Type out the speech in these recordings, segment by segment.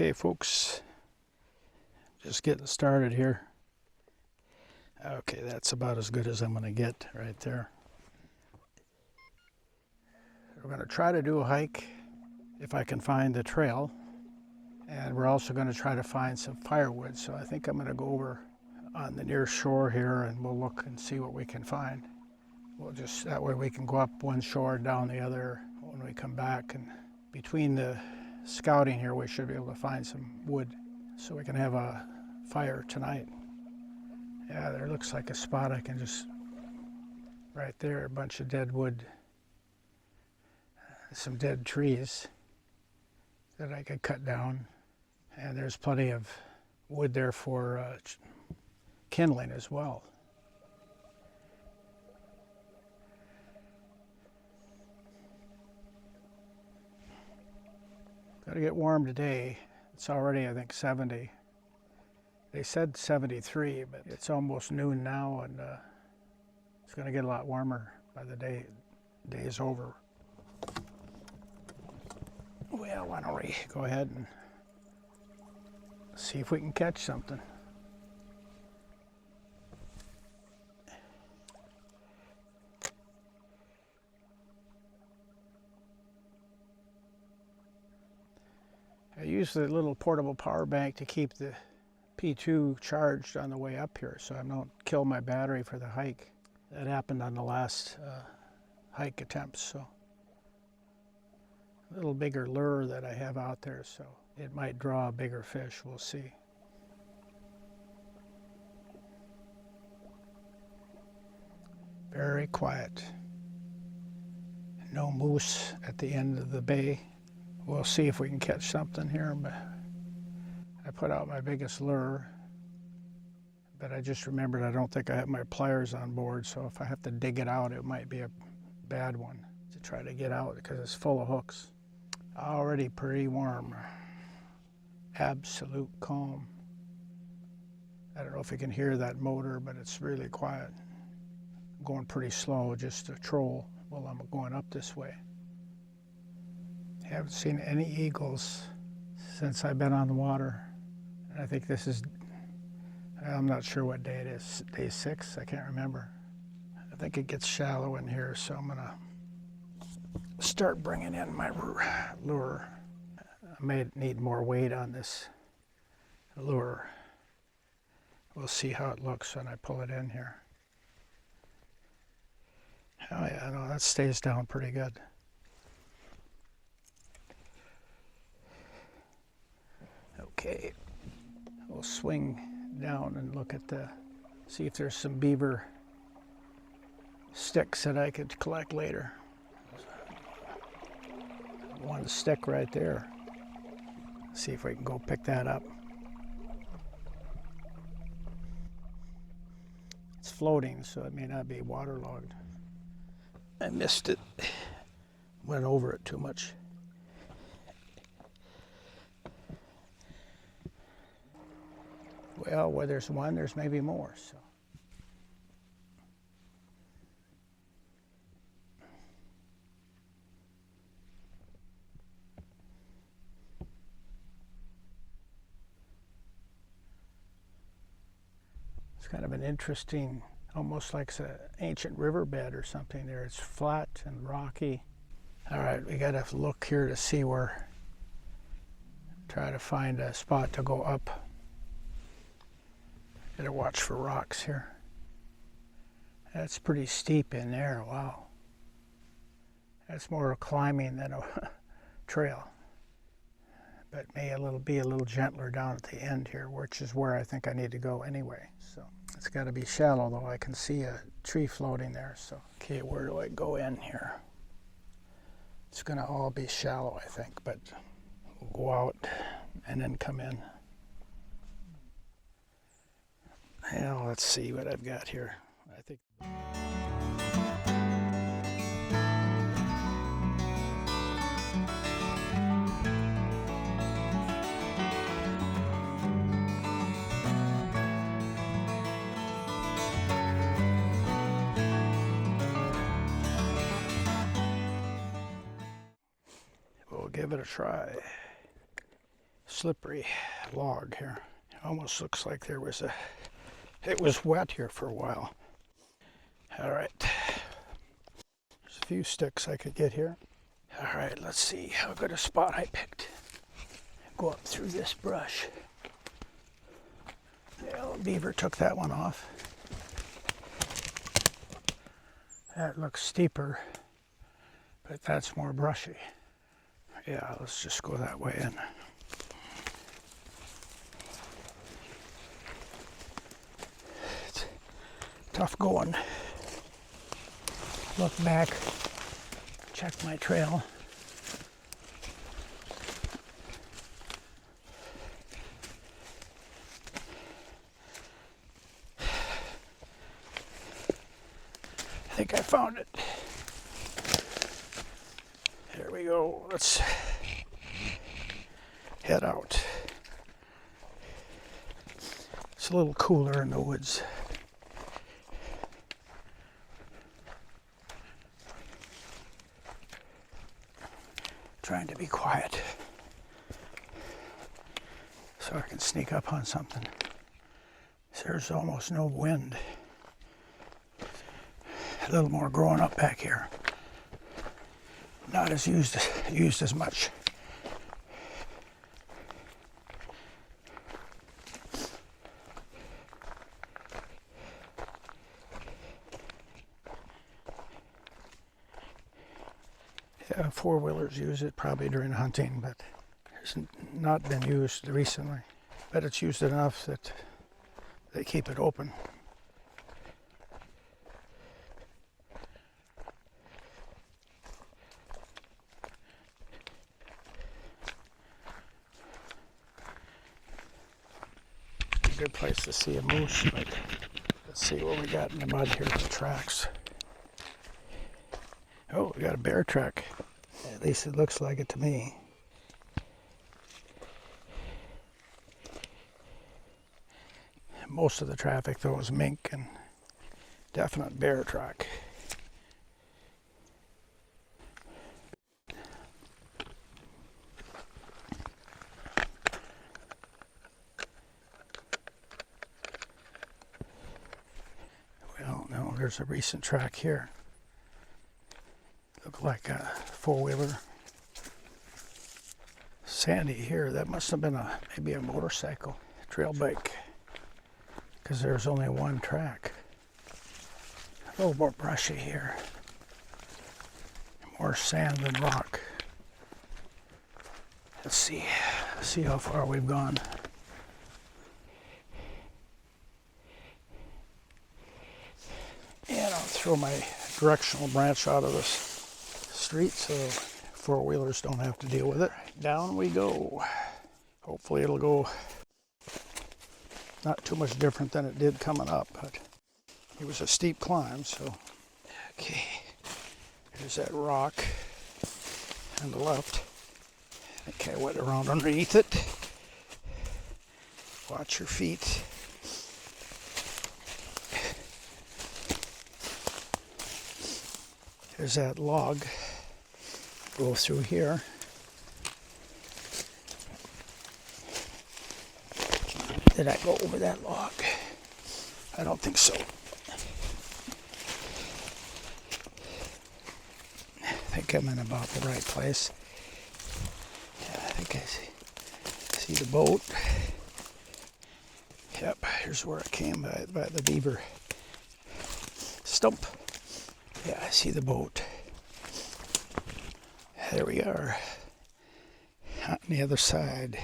Okay, folks, just getting started here. Okay, that's about as good as I'm going to get right there. We're going to try to do a hike if I can find the trail, and we're also going to try to find some firewood. So I think I'm going to go over on the near shore here and we'll look and see what we can find. We'll just, that way we can go up one shore, down the other when we come back, and between the scouting here we should be able to find some wood so we can have a fire tonight. Yeah, there looks like a spot I can just, right there, a bunch of dead wood, some dead trees that I could cut down, and there's plenty of wood there for kindling as well. Got to get warm today. It's already, I think, 70. They said 73, but it's almost noon now, and it's going to get a lot warmer by the day is over. Well, why don't we go ahead and see if we can catch something. I use the little portable power bank to keep the P2 charged on the way up here so I don't kill my battery for the hike. That happened on the last hike attempts. So a little bigger lure that I have out there, so it might draw a bigger fish. We'll see. Very quiet. No moose at the end of the bay. We'll see if we can catch something here. But I put out my biggest lure, but I just remembered I don't think I have my pliers on board, so if I have to dig it out, it might be a bad one to try to get out because it's full of hooks. Already pretty warm. Absolute calm. I don't know if you can hear that motor, but it's really quiet. I'm going pretty slow just to troll while I'm going up this way. Haven't seen any eagles since I've been on the water. And I think this is, I'm not sure what day it is, day 6, I can't remember. I think it gets shallow in here, so I'm gonna start bringing in my lure. I may need more weight on this lure. We'll see how it looks when I pull it in here. Oh yeah, no, that stays down pretty good. Okay, we'll swing down and look at see if there's some beaver sticks that I could collect later. One stick right there. See if we can go pick that up. It's floating, so it may not be waterlogged. I missed it. Went over it too much. Well, where there's one, there's maybe more. So. It's kind of an interesting, almost like an ancient riverbed or something there. It's flat and rocky. All right, we got to look here to see where, try to find a spot to go up. Gotta watch for rocks here. That's pretty steep in there, wow. That's more climbing than a trail. But may be a little gentler down at the end here, which is where I think I need to go anyway. So it's gotta be shallow though. I can see a tree floating there, so. Okay, where do I go in here? It's gonna all be shallow, I think, but we'll go out and then come in. Well, let's see what I've got here. I think. We'll give it a try. slippery log here. Almost looks like it was wet here for a while. All right, there's a few sticks I could get here. All right, let's see how good a spot I picked. Go up through this brush. Yeah, the beaver took that one off. That looks steeper, but that's more brushy. Yeah, let's just go that way in. It's tough going. Look back, check my trail. I think I found it. There we go. Let's head out. It's a little cooler in the woods. Trying to be quiet so I can sneak up on something. There's almost no wind. A little more growing up back here. Not as used as much. Yeah, four-wheelers use it probably during hunting, but it's not been used recently. But it's used enough that they keep it open. Good place to see a moose, but let's see what we got in the mud here for tracks. Oh, we got a bear track. At least it looks like it to me. Most of the traffic though is mink and definite bear track. There's a recent track here. Looked like a four-wheeler. Sandy here, that must have been maybe a motorcycle, trail bike, because there's only one track. A little more brushy here. More sand than rock. Let's see how far we've gone. And I'll throw my directional branch out of this street so four-wheelers don't have to deal with it. Down we go. Hopefully it'll go not too much different than it did coming up, but it was a steep climb, so. Okay, here's that rock on the left. I think I went around underneath it. Watch your feet. There's that log. Go through here. Did I go over that log? I don't think so. I think I'm in about the right place. Yeah, I think I see the boat. Yep, here's where I came by the beaver stump. Yeah, I see the boat. There we are. On the other side.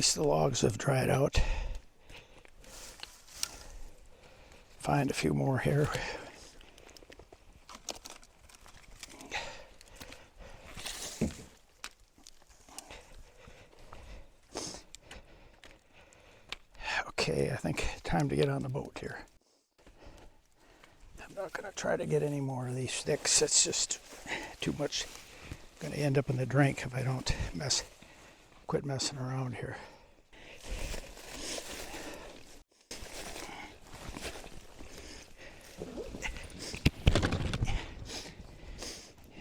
least the logs have dried out. Find a few more here. Okay, I think time to get on the boat here. I'm not going to try to get any more of these sticks. It's just too much. I'm going to end up in the drink if I don't quit messing around here.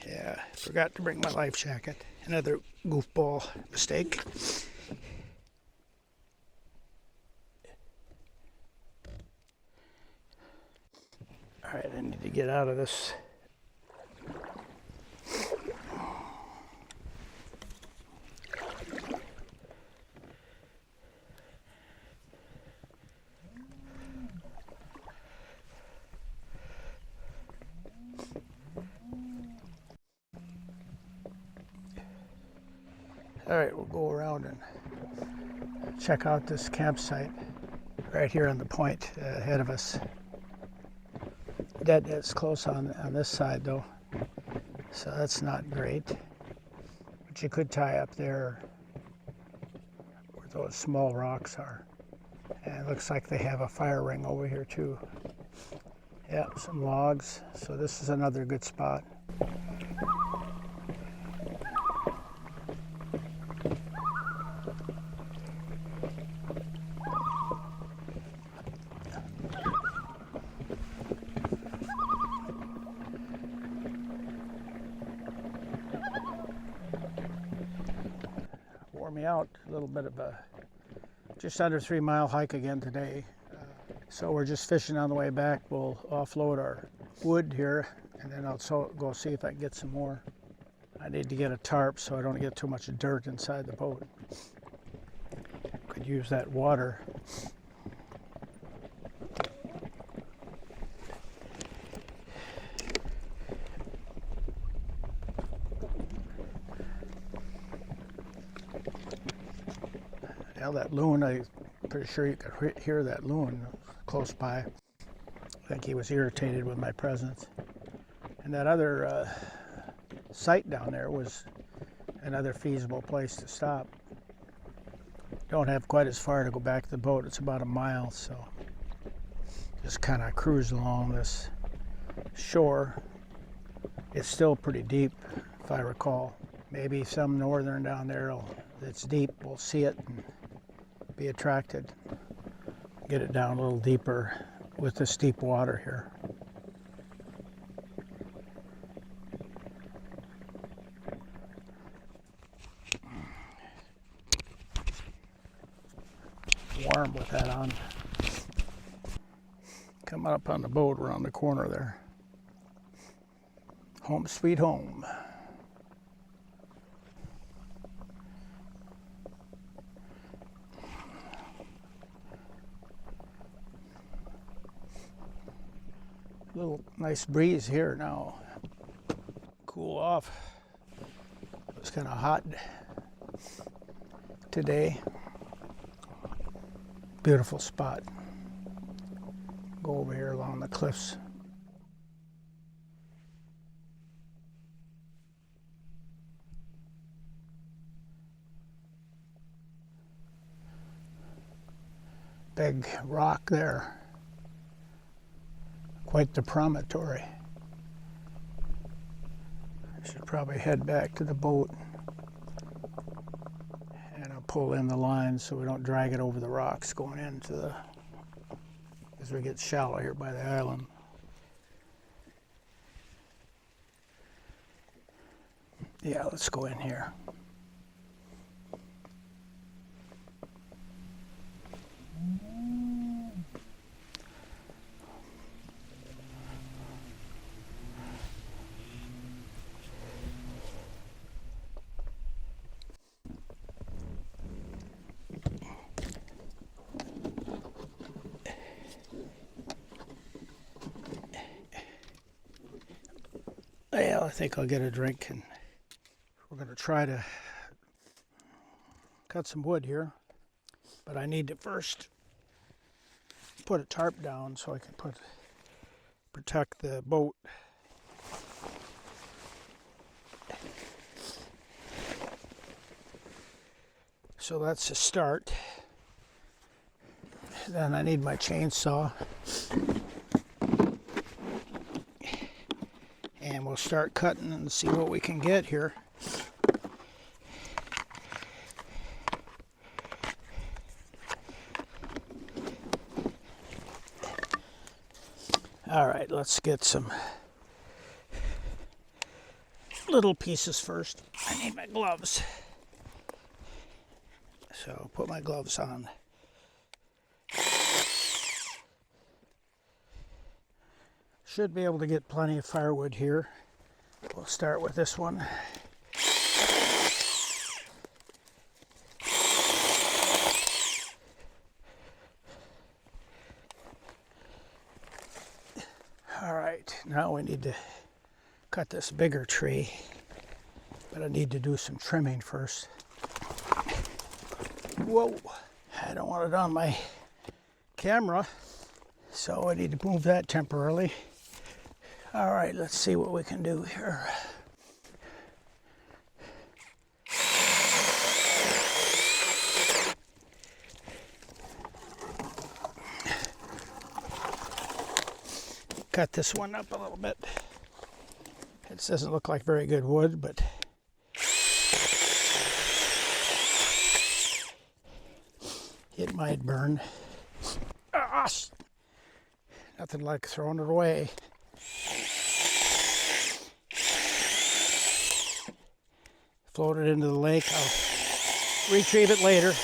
Yeah, forgot to bring my life jacket. Another goofball mistake. All right, I need to get out of this. All right, we'll go around and check out this campsite right here on the point ahead of us. It's close on this side though, so that's not great. But you could tie up there where those small rocks are. And it looks like they have a fire ring over here too. Yeah, some logs, so this is another good spot. Wore me out. A little bit of a just under 3 mile hike again today. So we're just fishing on the way back. We'll offload our wood here and then I'll go see if I can get some more. I need to get a tarp so I don't get too much dirt inside the boat. Could use that water. Now that loon, I'm pretty sure you could hear that loon close by. I think he was irritated with my presence. And that other site down there was another feasible place to stop. Don't have quite as far to go back to the boat. It's about a mile, so just kind of cruise along this shore. It's still pretty deep, if I recall. Maybe some northern down there that's deep, we'll see it and be attracted. Get it down a little deeper with the steep water here. Warm with that on. Coming up on the boat around the corner there. Home sweet home. Little nice breeze here now. Cool off. It was kind of hot today. Beautiful spot. Go over here along the cliffs. Big rock there. Quite the promontory. I should probably head back to the boat and I'll pull in the line so we don't drag it over the rocks going into the, as we get shallow here by the island. Yeah, let's go in here. Well, I think I'll get a drink and we're going to try to cut some wood here. But I need to first put a tarp down so I can protect the boat. So that's a start. Then I need my chainsaw. And we'll start cutting and see what we can get here. All right, let's get some little pieces first. I need my gloves. So put my gloves on. Should be able to get plenty of firewood here. We'll start with this one. All right, now we need to cut this bigger tree, but I need to do some trimming first. Whoa, I don't want it on my camera, so I need to move that temporarily. All right, let's see what we can do here. Cut this one up a little bit. It doesn't look like very good wood, but it might burn. Ah, nothing like throwing it away. Float it into the lake. I'll retrieve it later.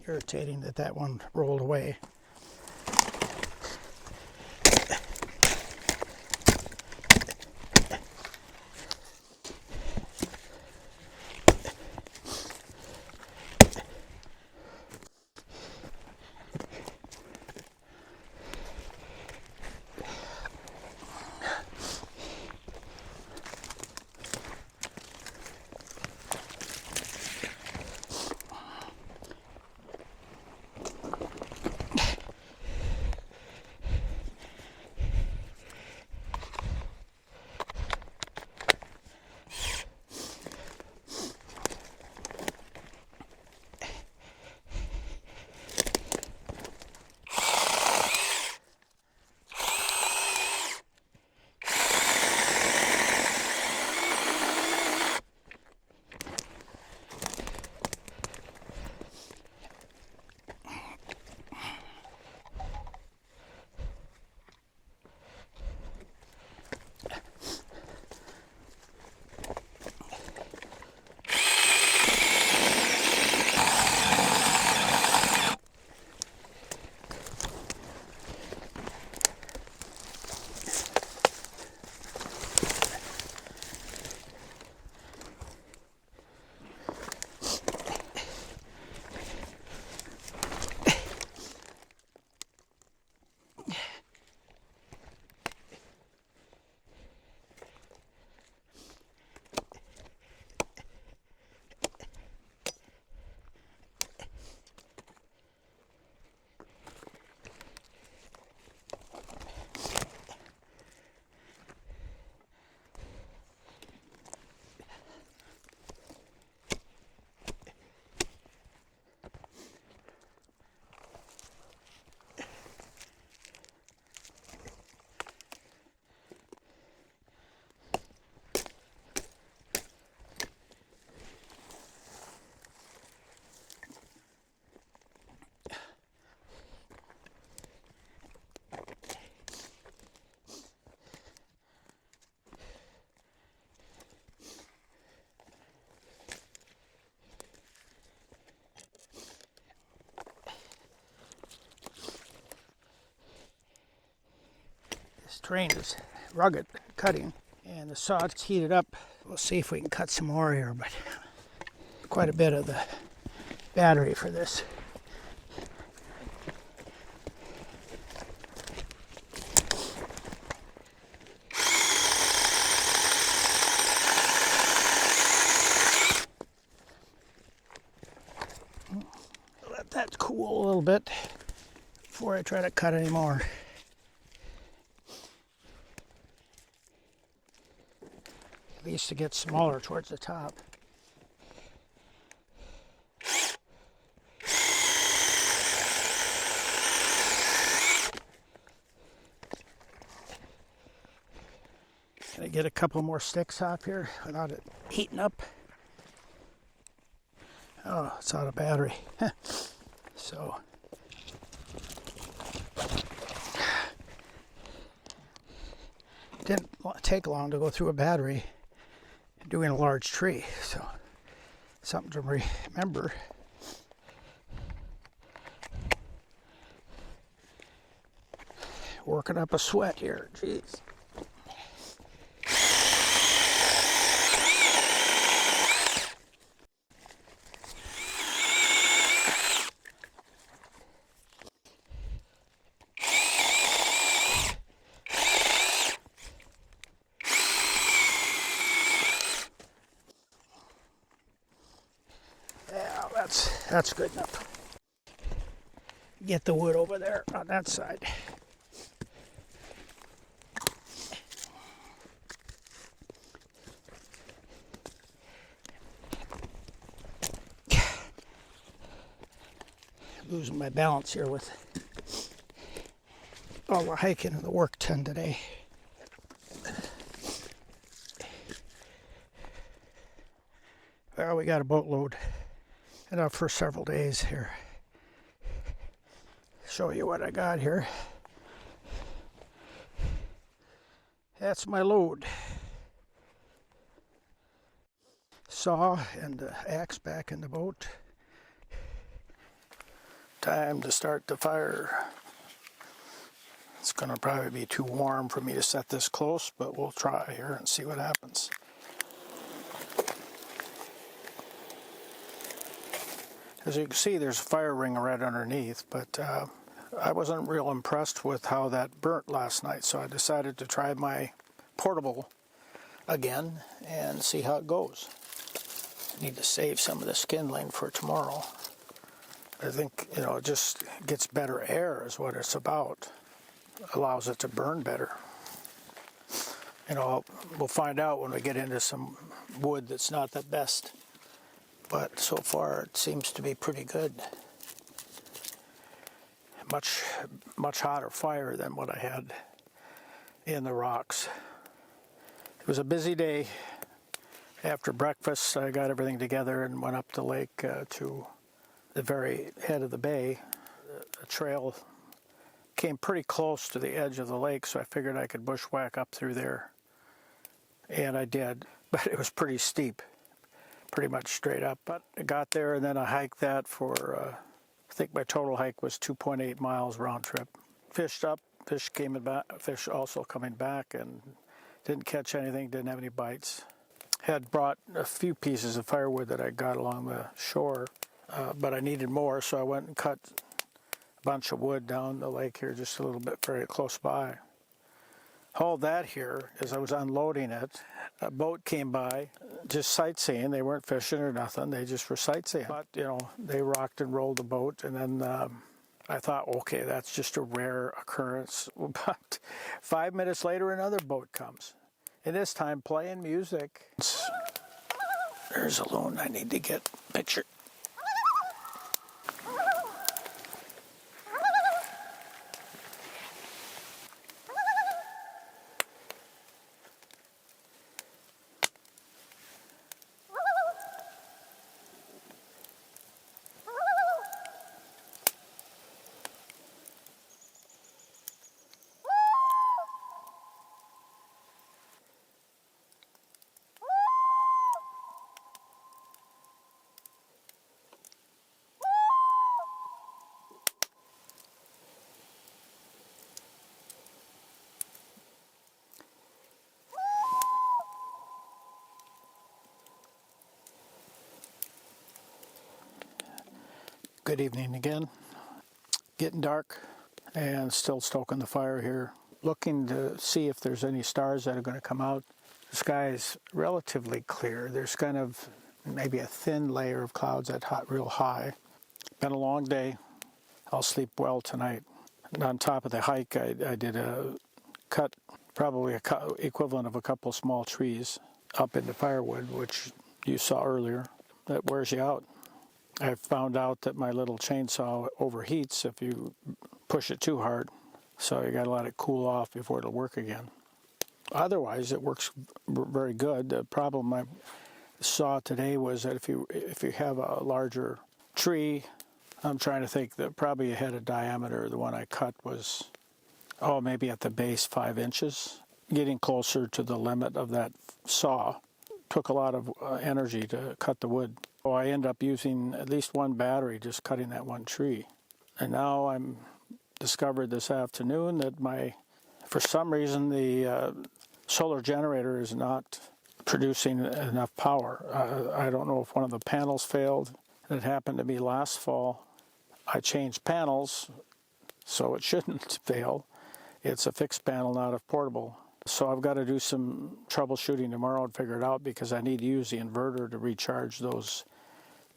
Irritating that that one rolled away. This terrain is rugged cutting, and the saw's heated up. We'll see if we can cut some more here, but quite a bit of the battery for this. cool a little bit before I try to cut any more. At least to get smaller towards the top. Can I get a couple more sticks off here without it heating up? Oh, it's out of battery. So didn't take long to go through a battery doing a large tree, so something to remember. Working up a sweat here, jeez. That's good enough. Get the wood over there on that side. Losing my balance here with all the hiking and the work done today. Well, we got a boatload. Enough for several days here. Show you what I got here. That's my load. Saw and the axe back in the boat. Time to start the fire. It's gonna probably be too warm for me to set this close, but we'll try here and see what happens. As you can see, there's a fire ring right underneath, but I wasn't real impressed with how that burnt last night, so I decided to try my portable again and see how it goes. I need to save some of the kindling for tomorrow. I think, it just gets better air is what it's about. Allows it to burn better. We'll find out when we get into some wood that's not the best. But so far it seems to be pretty good. Much hotter fire than what I had in the rocks. It was a busy day. After breakfast, I got everything together and went up the lake to the very head of the bay. The trail came pretty close to the edge of the lake, so I figured I could bushwhack up through there. And I did, but it was pretty steep. Pretty much straight up, but I got there and then I hiked that for, I think my total hike was 2.8 miles round trip. Fished up, fish also coming back, and didn't catch anything, didn't have any bites. Had brought a few pieces of firewood that I got along the shore, but I needed more, so I went and cut a bunch of wood down the lake here, just a little bit very close by. Hauled that here as I was unloading it. A boat came by, just sightseeing. They weren't fishing or nothing. They just were sightseeing. But, they rocked and rolled the boat. And then I thought, okay, that's just a rare occurrence. But 5 minutes later, another boat comes. And this time playing music. There's a loon I need to get a picture. Good evening again. Getting dark and still stoking the fire here. Looking to see if there's any stars that are going to come out. The sky is relatively clear. There's kind of maybe a thin layer of clouds that hot real high. Been a long day. I'll sleep well tonight. And on top of the hike, I did a cut, probably equivalent of a couple small trees up into firewood, which you saw earlier. That wears you out. I found out that my little chainsaw overheats if you push it too hard, so you got to let it cool off before it'll work again. Otherwise, it works very good. The problem I saw today was that if you have a larger tree, I'm trying to think that probably a head of diameter. The one I cut was, maybe at the base 5 inches. Getting closer to the limit of that saw took a lot of energy to cut the wood. So I end up using at least one battery just cutting that one tree. And now I'm discovered this afternoon that for some reason the solar generator is not producing enough power. I don't know if one of the panels failed. It happened to me last fall. I changed panels, so it shouldn't fail. It's a fixed panel, not a portable. So I've got to do some troubleshooting tomorrow and figure it out, because I need to use the inverter to recharge those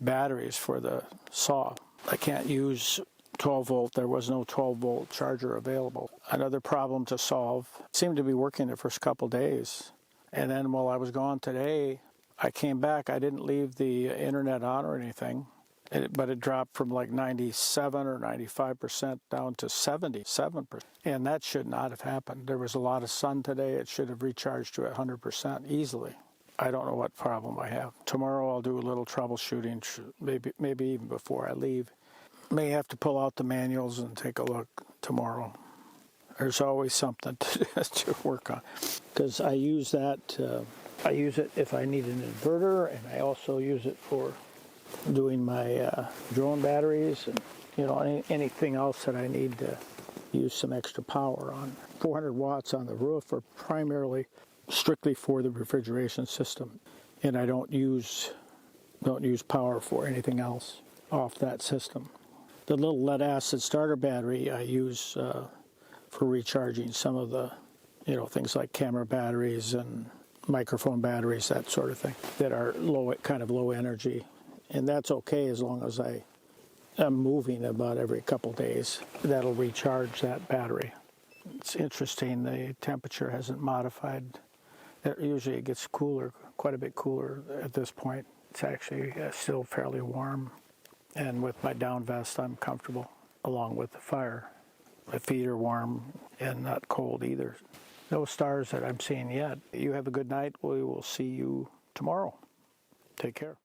batteries for the saw. I can't use 12 volt. There was no 12 volt charger available. Another problem to solve. It seemed to be working the first couple days. And then while I was gone today, I came back. I didn't leave the internet on or anything, but it dropped from like 97 or 95% down to 77%. And that should not have happened. There was a lot of sun today. It should have recharged to 100% easily. I don't know what problem I have. Tomorrow I'll do a little troubleshooting, maybe even before I leave. May have to pull out the manuals and take a look tomorrow. There's always something to work on, because I use that. I use it if I need an inverter, and I also use it for doing my drone batteries and anything else that I need to use some extra power on. 400 watts on the roof are primarily strictly for the refrigeration system, and I don't use power for anything else off that system. The little lead acid starter battery I use for recharging some of the things like camera batteries and microphone batteries, that sort of thing, that are kind of low energy. And that's okay as long as I am moving about every couple days. That'll recharge that battery. It's interesting, the temperature hasn't modified. Usually it gets cooler, quite a bit cooler at this point. It's actually still fairly warm. And with my down vest, I'm comfortable, along with the fire. My feet are warm and not cold either. No stars that I'm seeing yet. You have a good night. We will see you tomorrow. Take care.